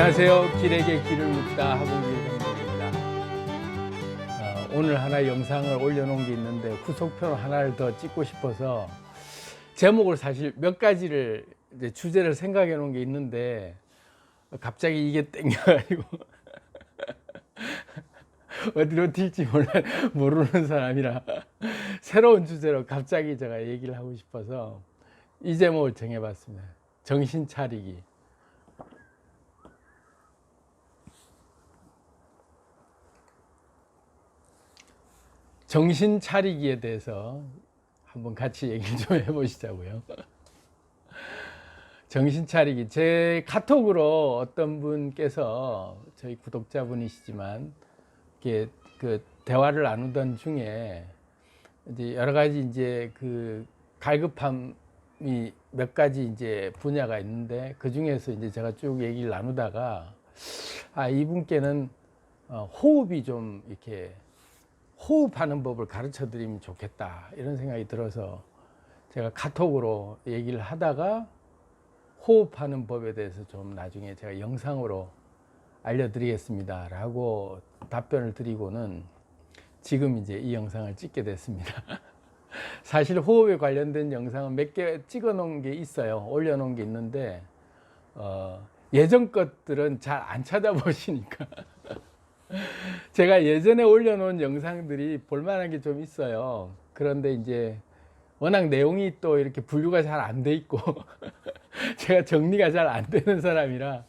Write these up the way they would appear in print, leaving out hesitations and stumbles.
안녕하세요. 길에게 길을 묻다 하봉길 감독입니다. 오늘 하나 영상을 올려놓은 게 있는데 후속편 하나를 더 찍고 싶어서 제목을 사실 몇 가지를 이제 주제를 생각해 놓은 게 있는데 갑자기 이게 땡겨가지고 어디로 튈지 모르는 사람이라 새로운 주제로 갑자기 제가 얘기를 하고 싶어서 이 제목을 정해봤습니다. 정신 차리기. 정신 차리기에 대해서 한번 같이 얘기 좀 해보시자고요. 정신 차리기. 제 카톡으로 어떤 분께서 저희 구독자분이시지만 이렇게 그 대화를 나누던 중에 이제 여러 가지 이제 그 갈급함이 몇 가지 이제 분야가 있는데 그 중에서 이제 제가 쭉 얘기를 나누다가 이분께는 호흡이 좀 이렇게 호흡하는 법을 가르쳐 드리면 좋겠다 이런 생각이 들어서 제가 카톡으로 얘기를 하다가 호흡하는 법에 대해서 좀 나중에 제가 영상으로 알려드리겠습니다 라고 답변을 드리고는 지금 이제 이 영상을 찍게 됐습니다. 사실 호흡에 관련된 영상은 몇 개 찍어 놓은 게 있어요. 올려 놓은 게 있는데 예전 것들은 잘 안 찾아보시니까 제가 예전에 올려놓은 영상들이 볼만한 게 좀 있어요. 그런데 이제 워낙 내용이 또 이렇게 분류가 잘 안 돼 있고 제가 정리가 잘 안 되는 사람이라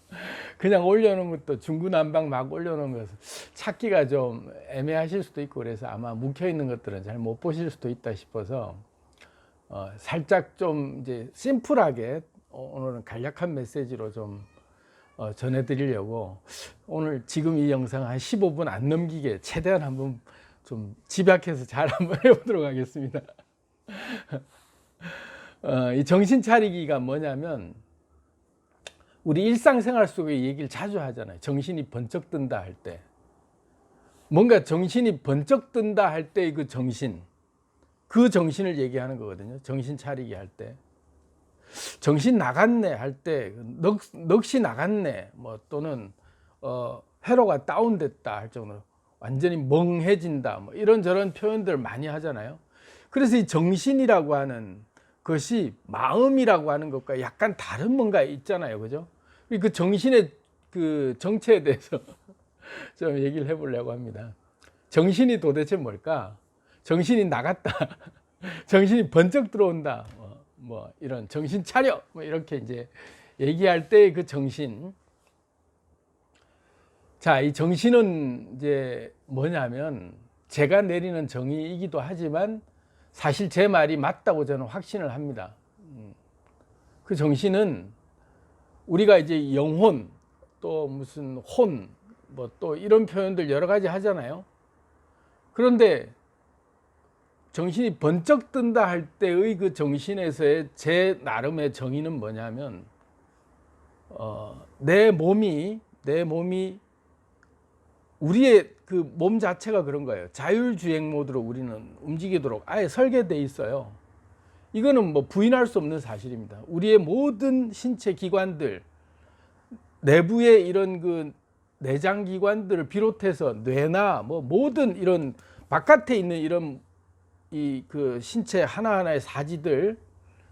그냥 올려놓은 것도 중구난방 막 올려놓은 것을 찾기가 좀 애매하실 수도 있고 그래서 아마 묵혀 있는 것들은 잘 못 보실 수도 있다 싶어서 살짝 좀 이제 심플하게 오늘은 간략한 메시지로 좀 전해드리려고 오늘 지금 이 영상 한 15분 안 넘기게 최대한 한번 좀 집약해서 잘 한번 해보도록 하겠습니다. 이 정신 차리기가 뭐냐면 우리 일상생활 속에 얘기를 자주 하잖아요. 정신이 번쩍 든다 할 때 뭔가 정신이 번쩍 든다 할 때 그 정신을 얘기하는 거거든요. 정신 차리기 할 때 정신 나갔네 할 때 넋이 나갔네 뭐 또는 회로가 다운됐다 할 정도로 완전히 멍해진다 뭐 이런저런 표현들 많이 하잖아요. 그래서 이 정신이라고 하는 것이 마음이라고 하는 것과 약간 다른 뭔가 있잖아요. 그죠? 그 정신의 그 정체에 대해서 좀 얘기를 해보려고 합니다. 정신이 도대체 뭘까? 정신이 나갔다. 정신이 번쩍 들어온다. 뭐 이런 정신 차려 뭐 이렇게 이제 얘기할 때 그 정신. 자, 이 정신은 이제 뭐냐면 제가 내리는 정의이기도 하지만 사실 제 말이 맞다고 저는 확신을 합니다. 그 정신은 우리가 이제 영혼 또 무슨 혼 뭐 또 이런 표현들 여러 가지 하잖아요. 그런데 정신이 번쩍 든다 할 때의 그 정신에서의 제 나름의 정의는 뭐냐면 내 몸이 우리의 그 몸 자체가 그런 거예요. 자율주행 모드로 우리는 움직이도록 아예 설계되어 있어요. 이거는 뭐 부인할 수 없는 사실입니다. 우리의 모든 신체 기관들 내부의 이런 그 내장 기관들을 비롯해서 뇌나 뭐 모든 이런 바깥에 있는 이런 이 그 신체 하나하나의 사지들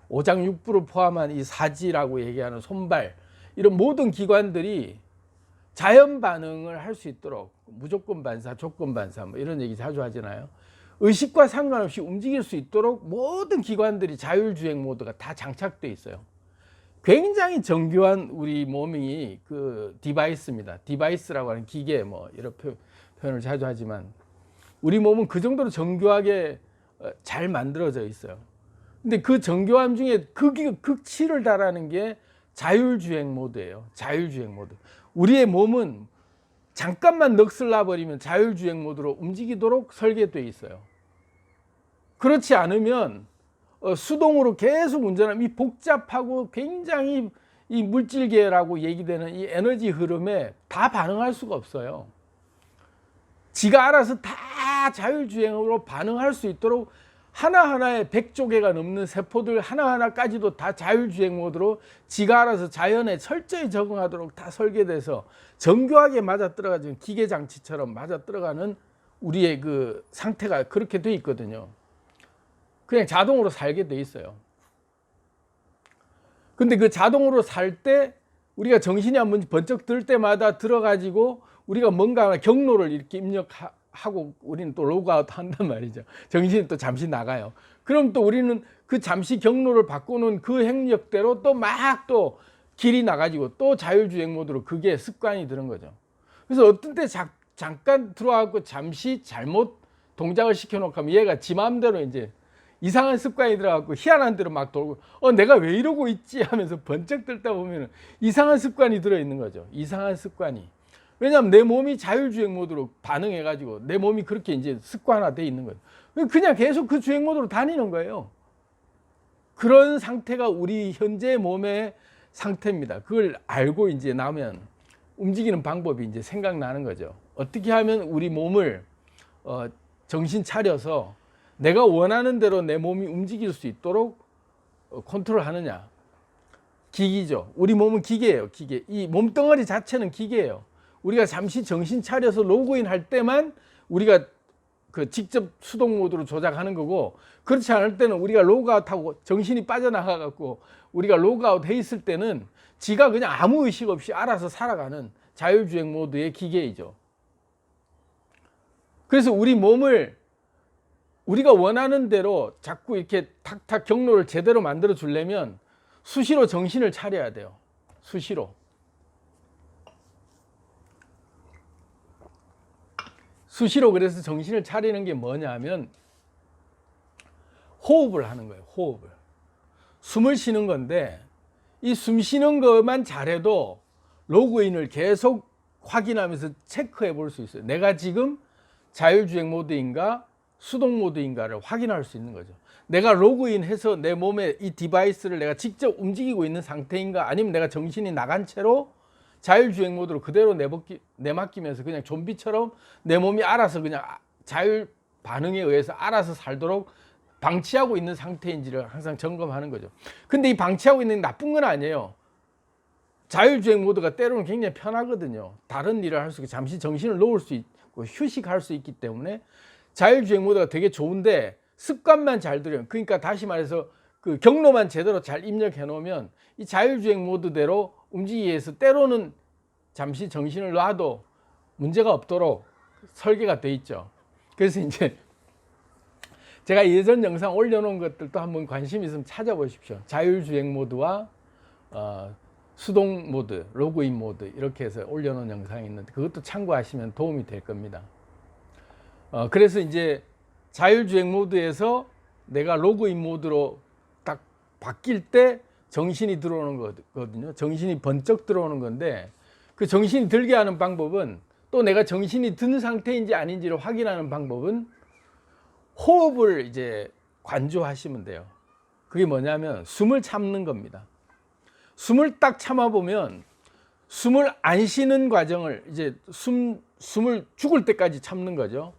오장육부를 포함한 이 사지라고 얘기하는 손발 이런 모든 기관들이 자연 반응을 할 수 있도록 무조건 반사, 조건 반사 뭐 이런 얘기 자주 하잖아요. 의식과 상관없이 움직일 수 있도록 모든 기관들이 자율주행 모드가 다 장착되어 있어요. 굉장히 정교한 우리 몸이 그 디바이스입니다. 디바이스라고 하는 기계 뭐 이런 표현을 자주 하지만 우리 몸은 그 정도로 정교하게 잘 만들어져 있어요. 근데 그 정교함 중에 극치를 달하는 게 자율주행 모드예요. 자율주행 모드. 우리의 몸은 잠깐만 넋을 놔버리면 자율주행 모드로 움직이도록 설계되어 있어요. 그렇지 않으면 수동으로 계속 운전하면 이 복잡하고 굉장히 이 물질계라고 얘기되는 이 에너지 흐름에 다 반응할 수가 없어요. 지가 알아서 다 자율주행으로 반응할 수 있도록 하나하나의 100조 개가 넘는 세포들 하나하나까지도 다 자율주행 모드로 지가 알아서 자연에 철저히 적응하도록 다 설계돼서 정교하게 맞아떨어가지고 기계장치처럼 맞아떨어가는 우리의 그 상태가 그렇게 돼 있거든요. 그냥 자동으로 살게 돼 있어요. 근데 그 자동으로 살 때 우리가 정신이 한번 번쩍 들 때마다 들어가지고 우리가 뭔가 경로를 이렇게 입력하고 우리는 또 로그아웃 한단 말이죠. 정신이 또 잠시 나가요. 그럼 또 우리는 그 잠시 경로를 바꾸는 그 행력대로 또 막 또 길이 나가지고 또 자율주행 모드로 그게 습관이 드는 거죠. 그래서 어떤 때 잠깐 들어와갖고 잠시 잘못 동작을 시켜놓고 하면 얘가 지 마음대로 이제 이상한 습관이 들어갖고 희한한 대로 막 돌고 내가 왜 이러고 있지 하면서 번쩍 들다 보면 이상한 습관이 들어있는 거죠. 이상한 습관이. 왜냐하면 내 몸이 자율주행 모드로 반응해가지고 내 몸이 그렇게 이제 습관화되어 있는 거예요. 그냥 계속 그 주행 모드로 다니는 거예요. 그런 상태가 우리 현재 몸의 상태입니다. 그걸 알고 이제 나면 움직이는 방법이 이제 생각나는 거죠. 어떻게 하면 우리 몸을 정신 차려서 내가 원하는 대로 내 몸이 움직일 수 있도록 컨트롤 하느냐. 기기죠. 우리 몸은 기계예요. 기계. 이 몸덩어리 자체는 기계예요. 우리가 잠시 정신 차려서 로그인 할 때만 우리가 그 직접 수동 모드로 조작하는 거고, 그렇지 않을 때는 우리가 로그아웃하고 정신이 빠져나가 갖고 우리가 로그아웃 해 있을 때는 지가 그냥 아무 의식 없이 알아서 살아가는 자율주행 모드의 기계이죠. 그래서 우리 몸을 우리가 원하는 대로 자꾸 이렇게 탁탁 경로를 제대로 만들어 주려면 수시로 정신을 차려야 돼요. 수시로. 수시로. 그래서 정신을 차리는 게 뭐냐 하면 호흡을 하는 거예요. 호흡을. 숨을 쉬는 건데 이 숨 쉬는 것만 잘해도 로그인을 계속 확인하면서 체크해 볼 수 있어요. 내가 지금 자율주행 모드인가 수동 모드인가를 확인할 수 있는 거죠. 내가 로그인해서 내 몸에 이 디바이스를 내가 직접 움직이고 있는 상태인가, 아니면 내가 정신이 나간 채로 자율주행 모드로 그대로 내맡기면서 그냥 좀비처럼 내 몸이 알아서 그냥 자율 반응에 의해서 알아서 살도록 방치하고 있는 상태인지를 항상 점검하는 거죠. 근데 이 방치하고 있는 게 나쁜 건 아니에요. 자율주행 모드가 때로는 굉장히 편하거든요. 다른 일을 할 수 있고 잠시 정신을 놓을 수 있고 휴식할 수 있기 때문에 자율주행 모드가 되게 좋은데 습관만 잘 들여요. 그러니까 다시 말해서 그 경로만 제대로 잘 입력해 놓으면 이 자율주행 모드대로 움직이기 위해서 때로는 잠시 정신을 놔도 문제가 없도록 설계가 돼 있죠. 그래서 이제 제가 예전 영상 올려놓은 것들도 한번 관심 있으면 찾아보십시오. 자율주행 모드와 수동 모드, 로그인 모드 이렇게 해서 올려놓은 영상이 있는데 그것도 참고하시면 도움이 될 겁니다. 그래서 이제 자율주행 모드에서 내가 로그인 모드로 딱 바뀔 때 정신이 들어오는 거거든요. 정신이 번쩍 들어오는 건데 그 정신이 들게 하는 방법은, 또 내가 정신이 든 상태인지 아닌지를 확인하는 방법은 호흡을 이제 관조하시면 돼요. 그게 뭐냐면 숨을 참는 겁니다. 숨을 딱 참아보면 숨을 안 쉬는 과정을 이제 숨을 죽을 때까지 참는 거죠.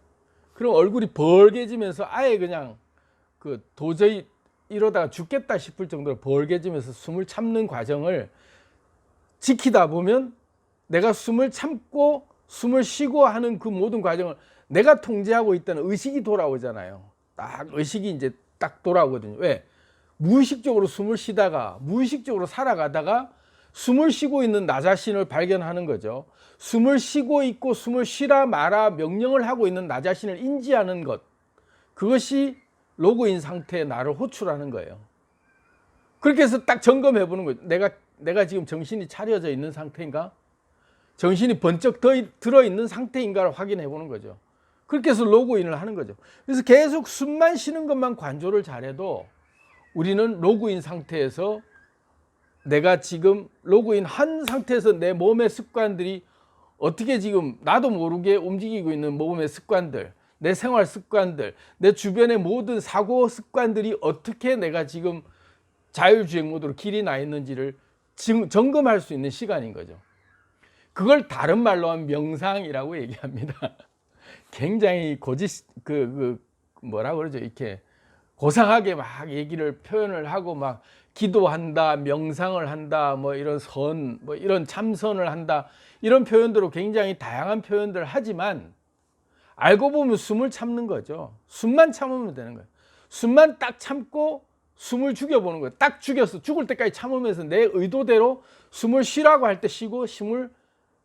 그럼 얼굴이 벌게지면서 아예 그냥 그 도저히 이러다가 죽겠다 싶을 정도로 벌게지면서 숨을 참는 과정을 지키다 보면 내가 숨을 참고 숨을 쉬고 하는 그 모든 과정을 내가 통제하고 있다는 의식이 돌아오잖아요. 딱 의식이 이제 딱 돌아오거든요. 왜? 무의식적으로 숨을 쉬다가 무의식적으로 살아가다가 숨을 쉬고 있는 나 자신을 발견하는 거죠. 숨을 쉬고 있고 숨을 쉬라 마라 명령을 하고 있는 나 자신을 인지하는 것, 그것이 로그인 상태의 나를 호출하는 거예요. 그렇게 해서 딱 점검해 보는 거예요. 내가 지금 정신이 차려져 있는 상태인가? 정신이 번쩍 들어있는 상태인가를 확인해 보는 거죠. 그렇게 해서 로그인을 하는 거죠. 그래서 계속 숨만 쉬는 것만 관조를 잘해도 우리는 로그인 상태에서 내가 지금 로그인 한 상태에서 내 몸의 습관들이 어떻게 지금 나도 모르게 움직이고 있는 몸의 습관들, 내 생활 습관들, 내 주변의 모든 사고 습관들이 어떻게 내가 지금 자율주행 모드로 길이 나 있는지를 점검할 수 있는 시간인 거죠. 그걸 다른 말로 하면 명상이라고 얘기합니다. 굉장히 뭐라 그러죠? 이렇게 고상하게 막 얘기를 표현을 하고 막 기도한다, 명상을 한다, 뭐 이런 뭐 이런 참선을 한다, 이런 표현들로 굉장히 다양한 표현들을 하지만 알고 보면 숨을 참는 거죠. 숨만 참으면 되는 거예요. 숨만 딱 참고 숨을 죽여보는 거예요. 딱 죽였어. 죽을 때까지 참으면서 내 의도대로 숨을 쉬라고 할 때 쉬고, 숨을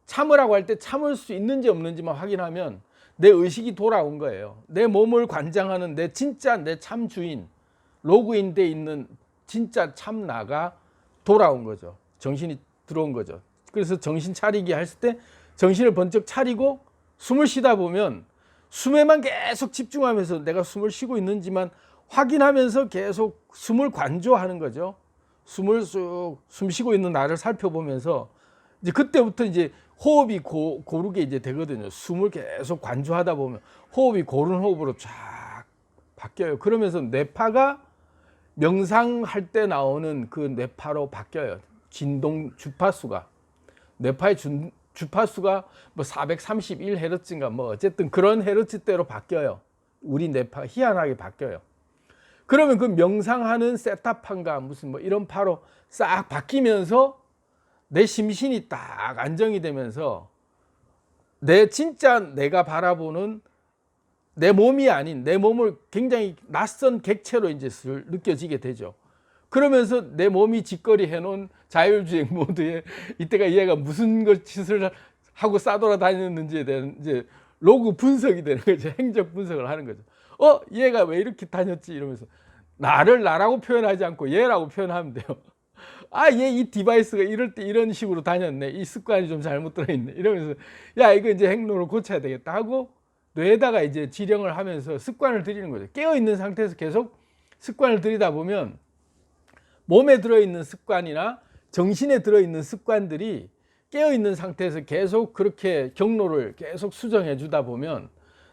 참으라고 할 때 참을 수 있는지 없는지만 확인하면 내 의식이 돌아온 거예요. 내 몸을 관장하는 내 진짜 내 참 주인, 로그인돼 있는 진짜 참 나가 돌아온 거죠. 정신이 들어온 거죠. 그래서 정신 차리기 했을 때 정신을 번쩍 차리고 숨을 쉬다 보면 숨에만 계속 집중하면서 내가 숨을 쉬고 있는지만 확인하면서 계속 숨을 관조하는 거죠. 숨을 쑥 숨 쉬고 있는 나를 살펴보면서 이제 그때부터 이제 호흡이 고르게 이제 되거든요. 숨을 계속 관조하다 보면 호흡이 고른 호흡으로 쫙 바뀌어요. 그러면서 뇌파가 명상할 때 나오는 그 뇌파로 바뀌어요. 진동 주파수가. 뇌파의 주파수가 뭐 431헤르츠인가 뭐 어쨌든 그런 헤르츠대로 바뀌어요. 우리 뇌파가 희한하게 바뀌어요. 그러면 그 명상하는 세타파인가 무슨 뭐 이런 파로 싹 바뀌면서 내 심신이 딱 안정이 되면서 내 진짜 내가 바라보는 내 몸이 아닌 내 몸을 굉장히 낯선 객체로 이제 느껴지게 되죠. 그러면서 내 몸이 짓거리 해놓은 자율주행 모드에 이때가 얘가 무슨 짓을 하고 싸돌아다녔는지에 대한 이제 로그 분석이 되는 거죠. 행적 분석을 하는 거죠. 얘가 왜 이렇게 다녔지 이러면서 나를 나라고 표현하지 않고 얘라고 표현하면 돼요. 얘 이 디바이스가 이럴 때 이런 식으로 다녔네. 이 습관이 좀 잘못 들어있네. 이러면서 야 이거 이제 행로를 고쳐야 되겠다 하고 뇌에다가 이제 지령을 하면서 습관을 들이는 거죠. 깨어있는 상태에서 계속 습관을 들이다 보면 몸에 들어있는 습관이나 정신에 들어있는 습관들이 깨어있는 상태에서 계속 그렇게 경로를 계속 수정해 주다 보면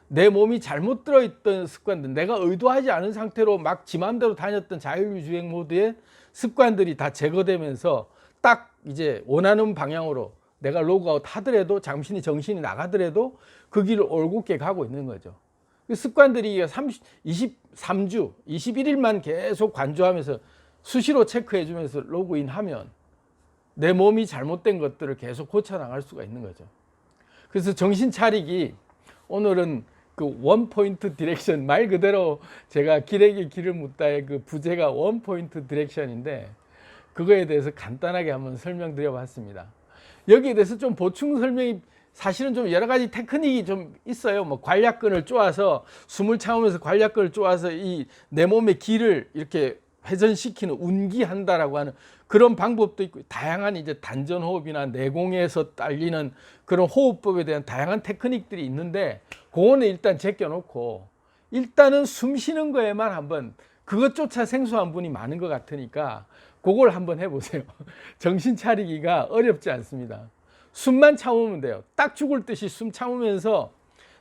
내 몸이 잘못 들어있던 습관들, 내가 의도하지 않은 상태로 막 지 맘대로 다녔던 자율주행 모드의 습관들이 다 제거되면서 딱 이제 원하는 방향으로 내가 로그아웃 하더라도 잠시 정신이 나가더라도 그 길을 올곧게 가고 있는 거죠. 그 습관들이 23주, 21일만 계속 관조하면서 수시로 체크해 주면서 로그인하면 내 몸이 잘못된 것들을 계속 고쳐나갈 수가 있는 거죠. 그래서 정신 차리기, 오늘은 그 원포인트 디렉션, 말 그대로 제가 길에게 길을 묻다의 그 부제가 원포인트 디렉션인데 그거에 대해서 간단하게 한번 설명드려 봤습니다. 여기에 대해서 좀 보충 설명이 사실은 좀 여러 가지 테크닉이 좀 있어요. 뭐 관략근을 쪼아서 숨을 참으면서 관략근을 쪼아서 이 내 몸의 기를 이렇게 회전시키는 운기한다라고 하는 그런 방법도 있고, 다양한 이제 단전 호흡이나 내공에서 딸리는 그런 호흡법에 대한 다양한 테크닉들이 있는데 그거는 일단 제껴놓고 일단은 숨 쉬는 거에만 한번, 그것조차 생소한 분이 많은 것 같으니까 그걸 한번 해보세요. 정신 차리기가 어렵지 않습니다. 숨만 참으면 돼요. 딱 죽을 듯이 숨 참으면서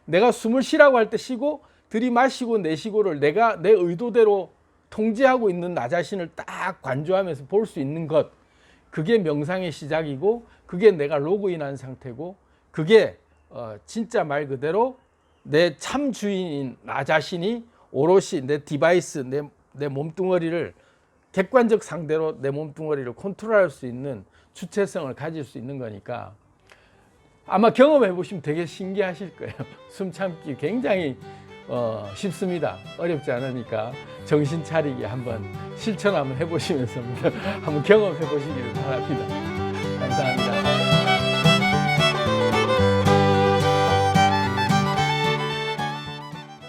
내가 숨을 쉬라고 할 때 쉬고 들이마시고 내쉬고를 내가 내 의도대로 통제하고 있는 나 자신을 딱 관조하면서 볼 수 있는 것, 그게 명상의 시작이고 그게 내가 로그인한 상태고 그게 진짜 말 그대로 내 참 주인인 나 자신이 오롯이 내 디바이스, 내 몸뚱어리를 객관적 상대로 내 몸뚱어리를 컨트롤할 수 있는 주체성을 가질 수 있는 거니까 아마 경험해 보시면 되게 신기하실 거예요. 숨 참기 굉장히 쉽습니다. 어렵지 않으니까 정신 차리기 한번 실천 한번 해보시면서 한번 경험해 보시기를 바랍니다. 감사합니다.